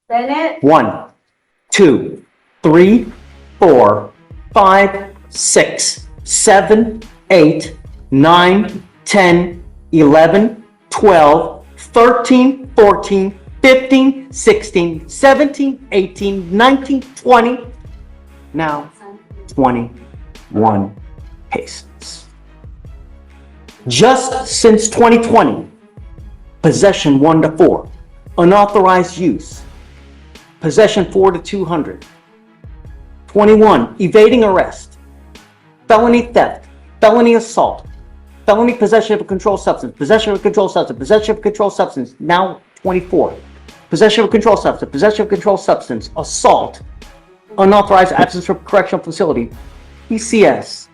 Bennett. 1, 2, 3, 4, 5, 6, 7, 8, 9, 10, 11, 12, 13, 14, 15, 16, 17, 18, 19, 20. Now 21 cases. Just since 2020, possession 1 to 4, unauthorized use, possession 4 to 200, 21, evading arrest, felony theft, felony assault, felony possession of a controlled substance, possession of a controlled substance, possession of a controlled substance, now 24, possession of a controlled substance, possession of a controlled substance, assault, unauthorized absence from correctional facility, PCS,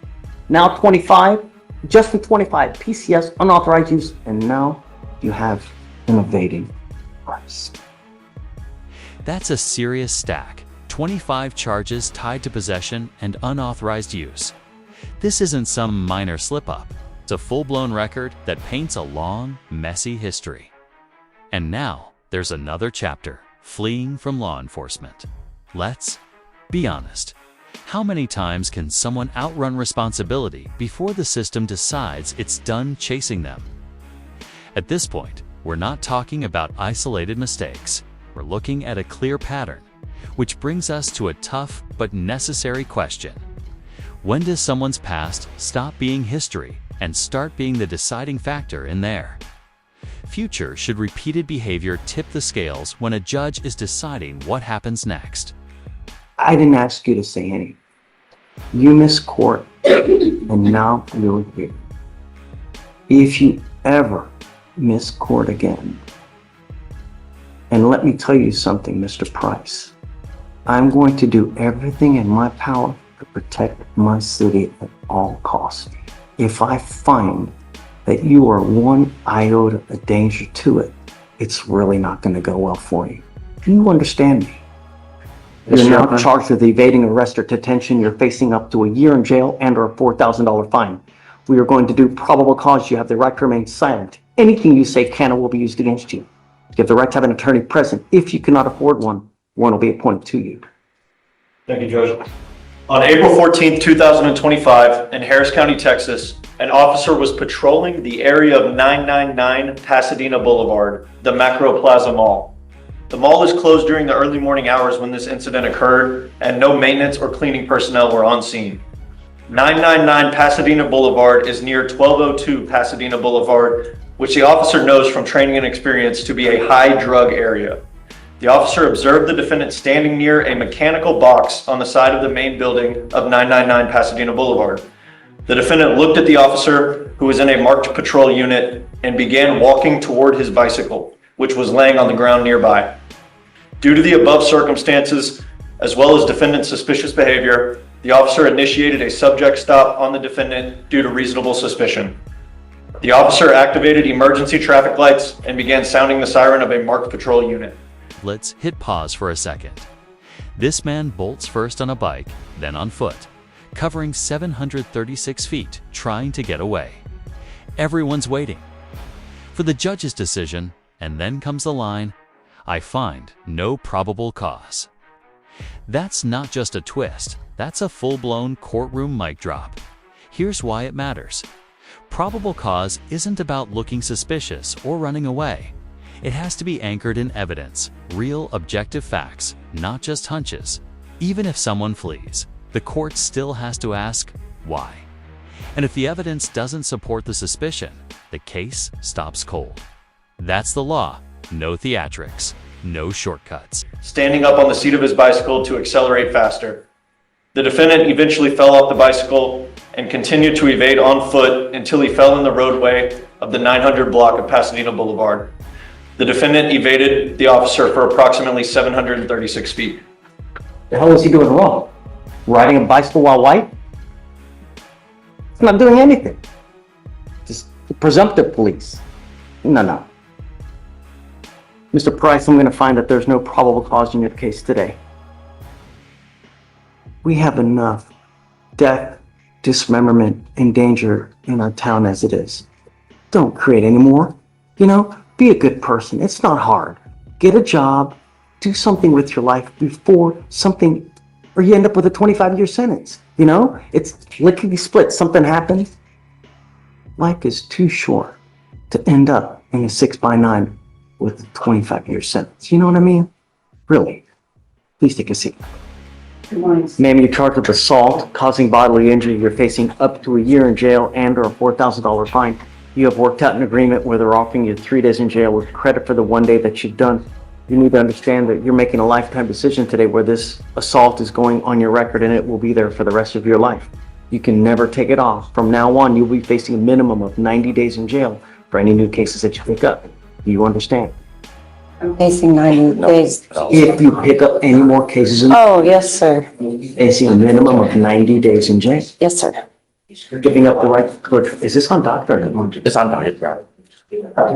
now 25, just in 25, PCS, unauthorized use, and now you have an evading arrest. That's a serious stack. 25 charges tied to possession and unauthorized use. This isn't some minor slip-up. It's a full-blown record that paints a long, messy history. And now, there's another chapter, fleeing from law enforcement. Let's be honest. How many times can someone outrun responsibility before the system decides it's done chasing them? At this point, we're not talking about isolated mistakes. We're looking at a clear pattern, which brings us to a tough but necessary question. When does someone's past stop being history and start being the deciding factor in their future? Should repeated behavior tip the scales when a judge is deciding what happens next? I didn't ask you to say anything. You missed court, and now you're here. If you ever miss court again, and let me tell you something, Mr. Price, I'm going to do everything in my power to protect my city at all costs. If I find that you are one iota of danger to it, it's really not going to go well for you. Do you understand me? You're now charged with evading arrest or detention. You're facing up to a year in jail and or a $4,000 fine. We are going to do probable cause. You have the right to remain silent. Anything you say can or will be used against you. You have the right to have an attorney present. If you cannot afford one, one will be appointed to you. Thank you, Judge. On April 14th, 2025, in Harris County, Texas, an officer was patrolling the area of 999 Pasadena Boulevard, the Macro Plaza Mall. The mall is closed during the early morning hours when this incident occurred, and no maintenance or cleaning personnel were on scene. 999 Pasadena Boulevard is near 1202 Pasadena Boulevard, which the officer knows from training and experience to be a high drug area. The officer observed the defendant standing near a mechanical box on the side of the main building of 999 Pasadena Boulevard. The defendant looked at the officer, who was in a marked patrol unit, and began walking toward his bicycle, which was laying on the ground nearby. Due to the above circumstances, as well as defendant's suspicious behavior, the officer initiated a subject stop on the defendant due to reasonable suspicion. The officer activated emergency traffic lights and began sounding the siren of a marked patrol unit. Let's hit pause for a second. This man bolts first on a bike, then on foot, covering 736 feet, trying to get away. Everyone's waiting for the judge's decision, and then comes the line, "I find no probable cause." That's not just a twist, that's a full-blown courtroom mic drop. Here's why it matters. Probable cause isn't about looking suspicious or running away. It has to be anchored in evidence, real objective facts, not just hunches. Even if someone flees, the court still has to ask, why? And if the evidence doesn't support the suspicion, the case stops cold. That's the law. No theatrics, no shortcuts. Standing up on the seat of his bicycle to accelerate faster. The defendant eventually fell off the bicycle and continued to evade on foot until he fell in the roadway of the 900 block of Pasadena Boulevard. The defendant evaded the officer for approximately 736 feet. The hell is he doing wrong? Riding a bicycle while white? He's not doing anything. Just presumptive police. No. Mr. Price, I'm going to find that there's no probable cause in your case today. We have enough death, dismemberment, and danger in our town as it is. Don't create any more. Be a good person. It's not hard. Get a job, do something with your life before something, or you end up with a 25-year sentence. You know, it's lickety split. Something happens. Life is too short to end up in a 6x9 with a 25-year sentence. You know what I mean? Really. Please take a seat. Ma'am, you're charged with assault, causing bodily injury. You're facing up to a year in jail and or a $4,000 fine. You have worked out an agreement where they're offering you 3 days in jail with credit for the 1 day that you've done. You need to understand that you're making a lifetime decision today where this assault is going on your record and it will be there for the rest of your life. You can never take it off. From now on, you'll be facing a minimum of 90 days in jail for any new cases that you pick up. Do you understand? I'm facing 90 days. If you pick up any more cases, Oh, yes, sir. facing a minimum of 90 days in jail. Yes, sir. You're giving up the right to is this on doctor? It's on doctor.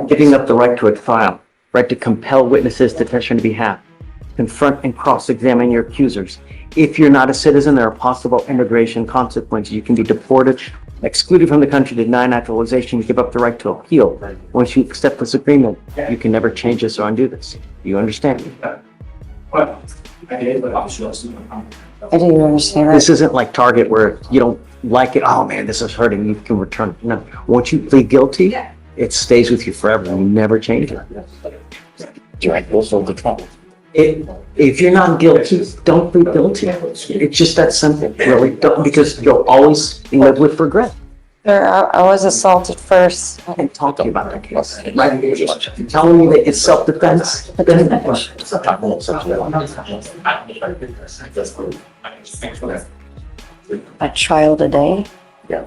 Giving up the right to a trial, right to compel witnesses to testify on your behalf, confront and cross-examine your accusers. If you're not a citizen, there are possible immigration consequences. You can be deported, excluded from the country, denied naturalization, you give up the right to appeal. Once you accept this agreement, you can never change this or undo this. You understand? I do understand that. This isn't like Target where you don't like it. Oh man, this is hurting. You can return it. No. Once you plead guilty, it stays with you forever. You never change it. If you're not guilty, don't plead guilty. It's just that simple, really. Don't, because you'll always live with regret. Sir, I was assaulted first. I can talk to you about that case. Right? You're telling me that it's self-defense. A child a day. Yeah.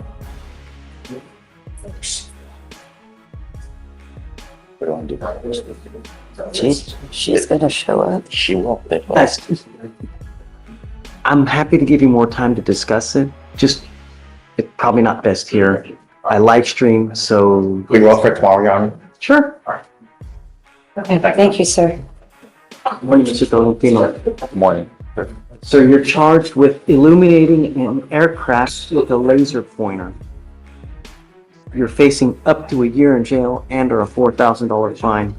She's gonna show up. She won't. I'm happy to give you more time to discuss it. Just, it's probably not best here. I live stream, so. We will for tomorrow, Your Honor. Sure. Okay, thank you, sir. Morning, Mr. Tolentino. Good morning. So you're charged with illuminating an aircraft with a laser pointer. You're facing up to a year in jail and or a $4,000 fine.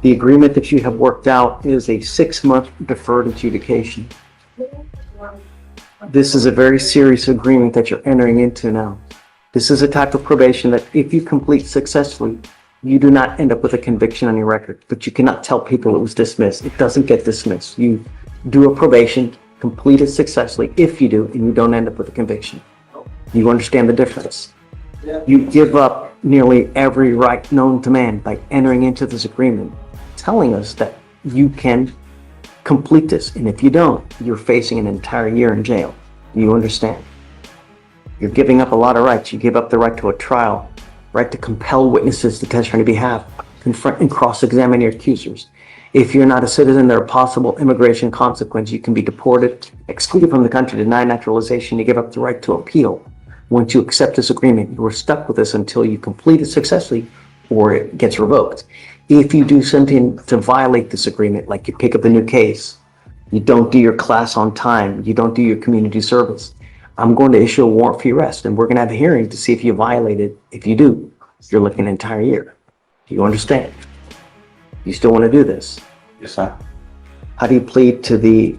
The agreement that you have worked out is a 6-month deferred adjudication. This is a very serious agreement that you're entering into now. This is a type of probation that if you complete successfully, you do not end up with a conviction on your record, but you cannot tell people it was dismissed. It doesn't get dismissed. You do a probation, complete it successfully. If you do, and you don't end up with a conviction. You understand the difference. You give up nearly every right known to man by entering into this agreement, telling us that you can complete this. And if you don't, you're facing an entire year in jail. You understand? You're giving up a lot of rights. You give up the right to a trial, right to compel witnesses to testify on your behalf, confront and cross-examine your accusers. If you're not a citizen, there are possible immigration consequences. You can be deported, excluded from the country, denied naturalization. You give up the right to appeal. Once you accept this agreement, you are stuck with this until you complete it successfully or it gets revoked. If you do something to violate this agreement, like you pick up a new case, you don't do your class on time, you don't do your community service, I'm going to issue a warrant for your arrest, and we're going to have a hearing to see if you violated. If you do, you're looking an entire year. Do you understand? You still want to do this? Yes, sir. How do you plead to the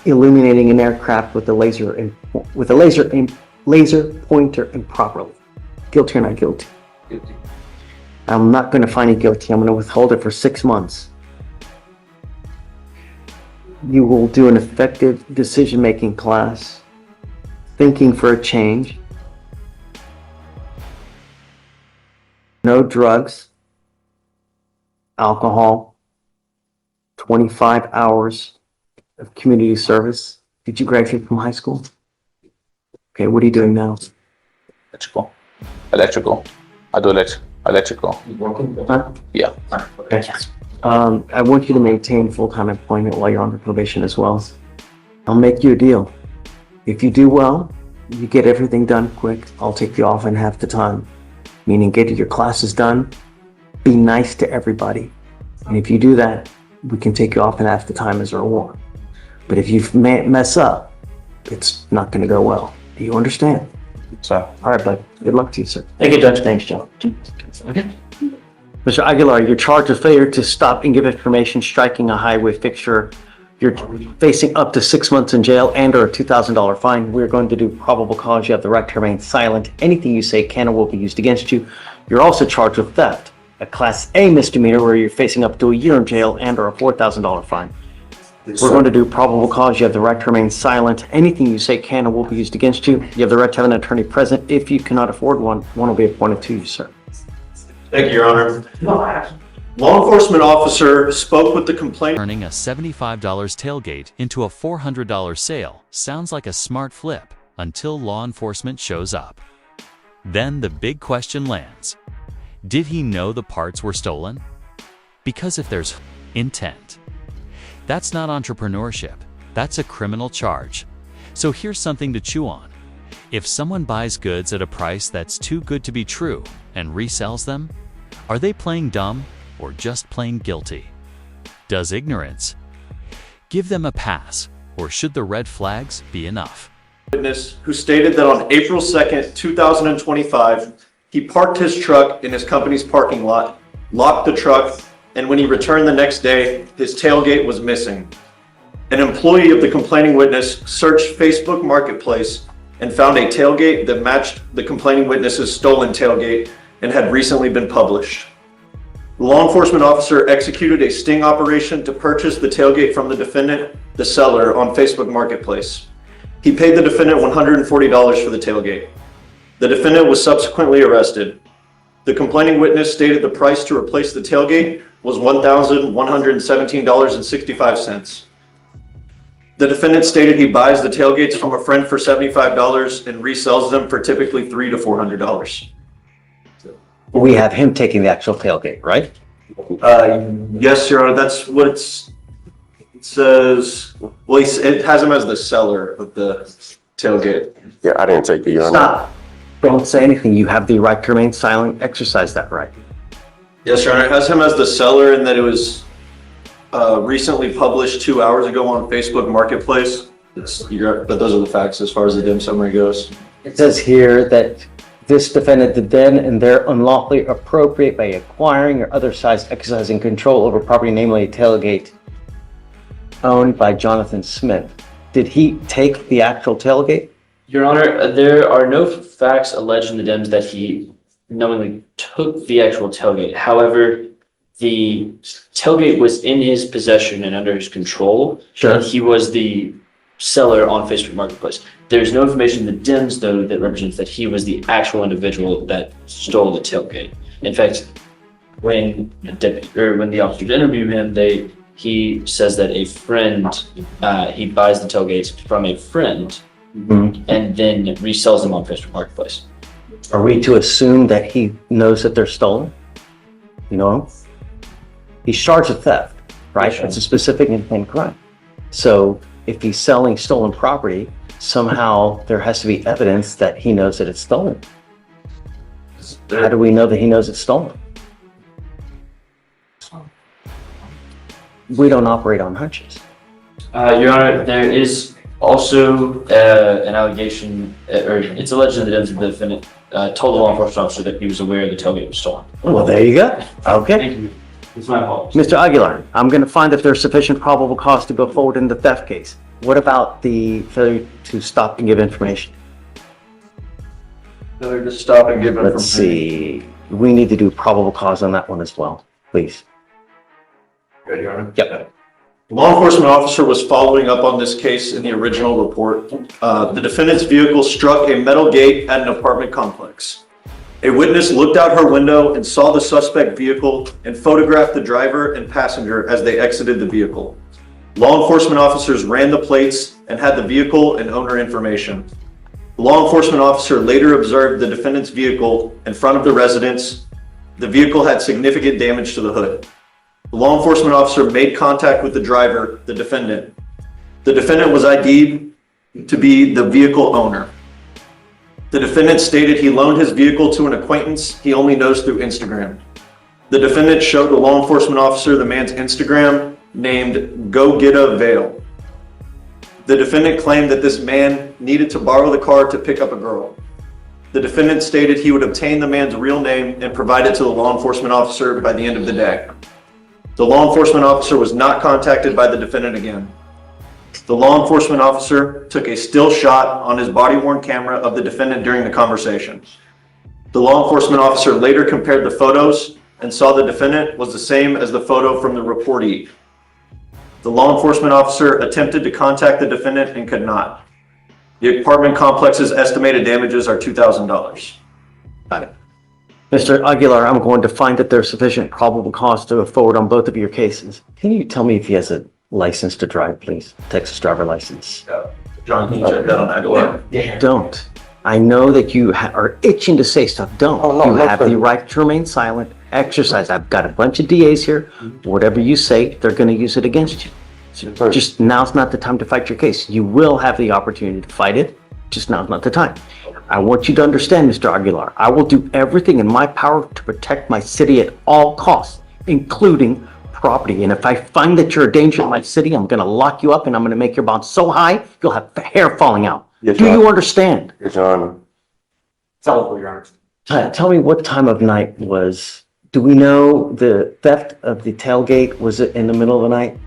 illuminating an aircraft with a laser pointer improperly? Guilty or not guilty? Guilty. I'm not going to find you guilty. I'm going to withhold it for 6 months. You will do an effective decision-making class, thinking for a change, no drugs, alcohol, 25 hours of community service. Did you graduate from high school? Okay, what are you doing now? Electrical. I do electrical. Huh? Yeah. Okay. I want you to maintain full-time employment while you're on probation as well. I'll make you a deal. If you do well, you get everything done quick, I'll take you off in half the time. Meaning get your classes done, be nice to everybody. And if you do that, we can take you off in half the time as a reward. But if you mess up, it's not going to go well. Do you understand? Sir. All right, bud. Good luck to you, sir. Thank you, Judge. Thanks, John. Okay. Mr. Aguilar, you're charged with failure to stop and give information striking a highway fixture. You're facing up to 6 months in jail and or a $2,000 fine. We're going to do probable cause. You have the right to remain silent. Anything you say can or will be used against you. You're also charged with theft, a Class A misdemeanor where you're facing up to a year in jail and or a $4,000 fine. We're going to do probable cause. You have the right to remain silent. Anything you say can or will be used against you. You have the right to have an attorney present. If you cannot afford one, one will be appointed to you, sir. Thank you, Your Honor. Law enforcement officer spoke with the complainant. Turning a $75 tailgate into a $400 sale sounds like a smart flip until law enforcement shows up. Then the big question lands. Did he know the parts were stolen? Because if there's intent, that's not entrepreneurship, that's a criminal charge. So here's something to chew on. If someone buys goods at a price that's too good to be true and resells them, are they playing dumb or just plain guilty? Does ignorance give them a pass, or should the red flags be enough? Witness who stated that on April 2nd, 2025, he parked his truck in his company's parking lot, locked the truck, and when he returned the next day, his tailgate was missing. An employee of the complaining witness searched Facebook Marketplace and found a tailgate that matched the complaining witness's stolen tailgate and had recently been published. The law enforcement officer executed a sting operation to purchase the tailgate from the defendant, the seller, on Facebook Marketplace. He paid the defendant $140 for the tailgate. The defendant was subsequently arrested. The complaining witness stated the price to replace the tailgate was $1,117.65. The defendant stated he buys the tailgates from a friend for $75 and resells them for typically $300 to $400. We have him taking the actual tailgate, right? Yes, Your Honor, that's what it says. Well, it has him as the seller of the tailgate. Yeah, I didn't take the Your Honor. Stop. Don't say anything. You have the right to remain silent. Exercise that right. Yes, Your Honor, it has him as the seller and that it was recently published 2 hours ago on Facebook Marketplace. But those are the facts as far as the dim summary goes. It says here that this defendant did then and there unlawfully appropriate by acquiring or otherwise exercising control over property, namely a tailgate owned by Jonathan Smith. Did he take the actual tailgate? Your Honor, there are no facts alleged in the DIMS that he knowingly took the actual tailgate. However, the tailgate was in his possession and under his control. Sure. And he was the seller on Facebook Marketplace. There's no information in the DIMS, though, that represents that he was the actual individual that stole the tailgate. In fact, when the officers interview him, he says that a friend, he buys the tailgates from a friend and then resells them on Facebook Marketplace. Are we to assume that he knows that they're stolen? You know, he's charged with theft, right? Sure. It's a specific intent crime. So if he's selling stolen property, somehow there has to be evidence that he knows that it's stolen. How do we know that he knows it's stolen? We don't operate on hunches. Your Honor, there is also an allegation, or it's alleged in the DIMS that the defendant told the law enforcement officer that he was aware the tailgate was stolen. Well, there you go. Okay. Thank you. It's my apologies. Mr. Aguilar, I'm going to find if there's sufficient probable cause to go forward in the theft case. What about the failure to stop and give information? Failure to stop and give information. Let's see. We need to do probable cause on that one as well, please. Good, Your Honor. Yep. The law enforcement officer was following up on this case in the original report. The defendant's vehicle struck a metal gate at an apartment complex. A witness looked out her window and saw the suspect vehicle and photographed the driver and passenger as they exited the vehicle. Law enforcement officers ran the plates and had the vehicle and owner information. The law enforcement officer later observed the defendant's vehicle in front of the residence. The vehicle had significant damage to the hood. The law enforcement officer made contact with the driver, the defendant. The defendant was ID'd to be the vehicle owner. The defendant stated he loaned his vehicle to an acquaintance he only knows through Instagram. The defendant showed the law enforcement officer the man's Instagram named Go Get a Veil. The defendant claimed that this man needed to borrow the car to pick up a girl. The defendant stated he would obtain the man's real name and provide it to the law enforcement officer by the end of the day. The law enforcement officer was not contacted by the defendant again. The law enforcement officer took a still shot on his body-worn camera of the defendant during the conversation. The law enforcement officer later compared the photos and saw the defendant was the same as the photo from the reportee. The law enforcement officer attempted to contact the defendant and could not. The apartment complex's estimated damages are $2,000. Got it. Mr. Aguilar, I'm going to find that there's sufficient probable cause to go forward on both of your cases. Can you tell me if he has a license to drive, please? Texas driver license. John, can you check that on Aguilar? Don't. I know that you are itching to say stuff. Don't. Oh, no, You no, have sir. the right to remain silent. Exercise. I've got a bunch of DAs here. Whatever you say, they're going to use it against you. Sir. Just now's not the time to fight your case. You will have the opportunity to fight it. Just now's not the time. I want you to understand, Mr. Aguilar, I will do everything in my power to protect my city at all costs, including property. And if I find that you're a danger to my city, I'm going to lock you up and I'm going to make your bond so high, you'll have hair falling out. Yes, Do Your you Honor. understand? Yes, Your Honor. Tell me what time of night was, do we know the theft of the tailgate? Was it in the middle of the night?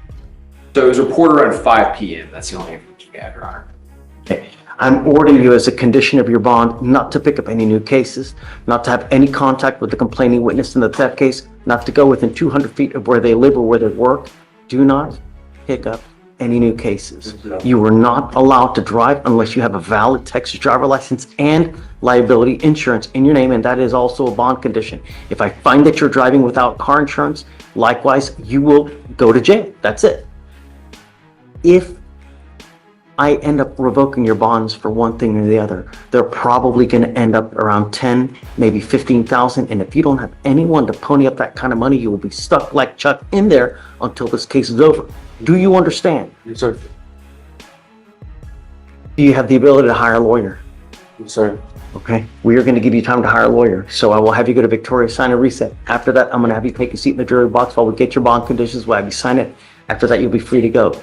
So it was reported around 5 p.m. That's the only information we have, Your Honor. Okay. I'm ordering you as a condition of your bond not to pick up any new cases, not to have any contact with the complaining witness in the theft case, not to go within 200 feet of where they live or where they work. Do not pick up any new cases. You are not allowed to drive unless you have a valid Texas driver license and liability insurance in your name, and that is also a bond condition. If I find that you're driving without car insurance, likewise, you will go to jail. That's it. If I end up revoking your bonds for one thing or the other, they're probably going to end up around 10, maybe 15,000. And if you don't have anyone to pony up that kind of money, you will be stuck like Chuck in there until this case is over. Do you understand? Yes, sir. Do you have the ability to hire a lawyer? Yes, sir. Okay, we are going to give you time to hire a lawyer. So I will have you go to Victoria, sign a reset. After that, I'm going to have you take a seat in the jury box while we get your bond conditions. We'll have you sign it. After that, you'll be free to go.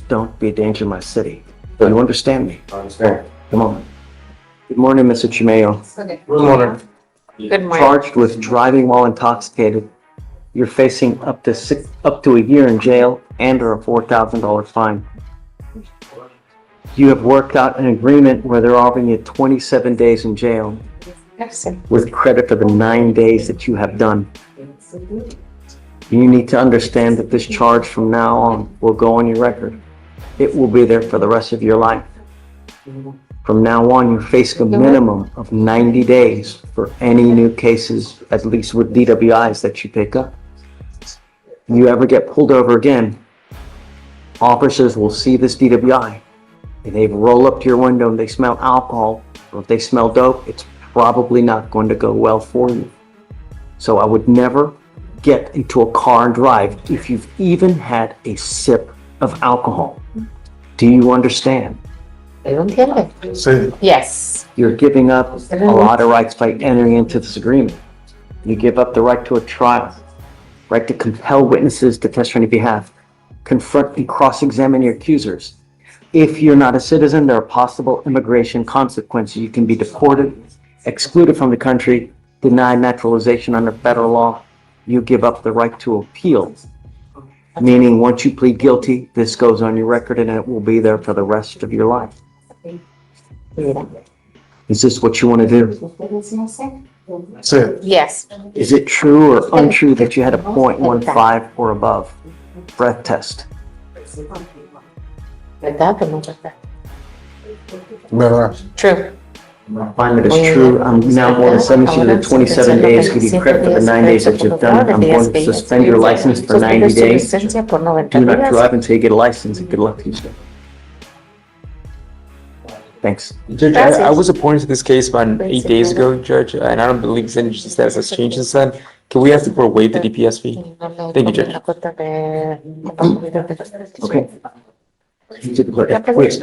Don't be a danger to my city. Do you understand me? I understand. Come on. Good morning, Mr. Chimeo. Good morning. Good morning. Charged with driving while intoxicated. You're facing up to a year in jail and or a $4,000 fine. You have worked out an agreement where they're offering you 27 days in jail with credit for the 9 days that you have done. You need to understand that this charge from now on will go on your record. It will be there for the rest of your life. From now on, you're facing a minimum of 90 days for any new cases, at least with DWIs that you pick up. You ever get pulled over again, officers will see this DWI and they roll up to your window and they smell alcohol, or if they smell dope, it's probably not going to go well for you. So I would never get into a car and drive if you've even had a sip of alcohol. Do you understand? Sir. Yes. You're giving up a lot of rights by entering into this agreement. You give up the right to a trial, right to compel witnesses to testify on your behalf, confront and cross-examine your accusers. If you're not a citizen, there are possible immigration consequences. You can be deported, excluded from the country, denied naturalization under federal law. You give up the right to appeal, meaning once you plead guilty, this goes on your record and it will be there for the rest of your life. Is this what you want to do? Sir. Yes. Is it true or untrue that you had a .15 or above breath test? ¿Verdad o no verdad? Verdad. True. Find it is true. I'm now going to sentence you to 27 days, give you credit for the 9 days that you've done. I'm going to suspend your license for 90 days. Do not drive until you get a license, and good luck to you, sir. Thanks. Judge, I was appointed to this case about 8 days ago, Judge, and I don't believe sentence status has changed since then. Can we ask the court waive the DPS fee? Thank you, Judge. Okay. Wait.